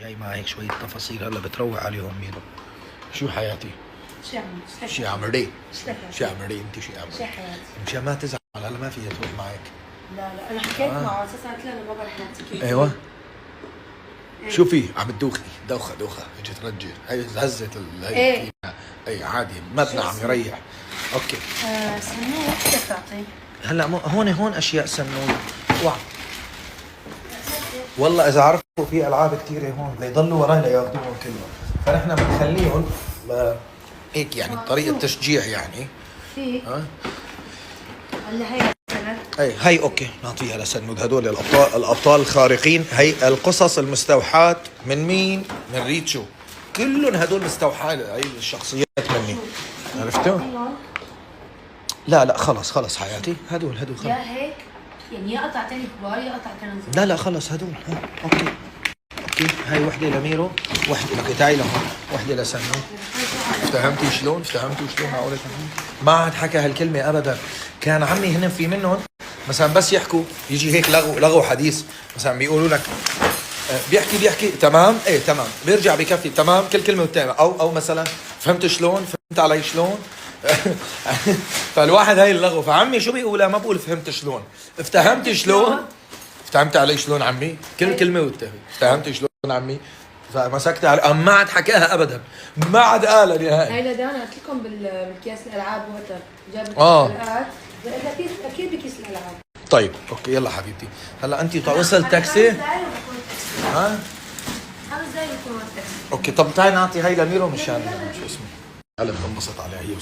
جاي معي هيك شوية تفاصيل هلا بتروق عليهم ميرو. شو حياتي؟ شو عمري؟ شو عمري انت شو عمري؟ شو حياتي؟ مشان ما تزعل هلا ما فيها تروح معك. لا انا حكيت معه اساسا قلت له انا ما برح نحكي. ايوه. شو في عم تدوخي دوخه اجت ترجع هي هزت ايه اي عادي متنا عم يريح. اوكي سنوه كيف تعطي؟ هلا هون اشياء سنويه. وعد والله اذا عرفوا في العاب كثيره هون ليضلوا وراي لياخذوهم كلهم، فنحن بنخليهم هيك يعني طريقه تشجيع يعني. في هلا هي مثلا هي اوكي نعطيها لسنود. هدول الابطال الخارقين. هي القصص المستوحاة من مين؟ من ريتشو. كلهم هدول مستوحاة هي الشخصيات مني. عرفتوا؟ لا خلص حياتي هدول خلص. يا هيك يعني يا قطعتين كبار يا قطعتين صغار. لا خلص هدول. اوكي هاي وحده لميرو، وحده لك تعي لهون، وحده لسنود. فهمتي شلون معقولة ما عاد حكى هالكلمة ابدا. كان عمي هن في منهم مثلا بس يحكوا يجي هيك لغو حديث مثلا بيقولوا لك بيحكي تمام ايه تمام بيرجع بكفي تمام كل كلمه والتانية او مثلا فهمت شلون فهمت علي شلون. فالواحد هاي اللغو. فعمي شو بيقولها ما بقول فهمت شلون افتهمت شلون افتهمت علي شلون عمي كل كلمه والتانية افتهمت شلون عمي. فمسكت على ما عاد حكاها ابدا ما عاد قالها نهائي. هاي لدانا قلت لكم بالكيس الالعاب وقتها جابت الحلقات اكيد بكيس الالعاب. طيب اوكي يلا حبيبتي هلا انت وصل تاكسي؟ ها 5 دقايق بكون التاكسي. اوكي طب تعي نعطي هاي لميرو مشان شو اسمه هلا بنبسط عليها هي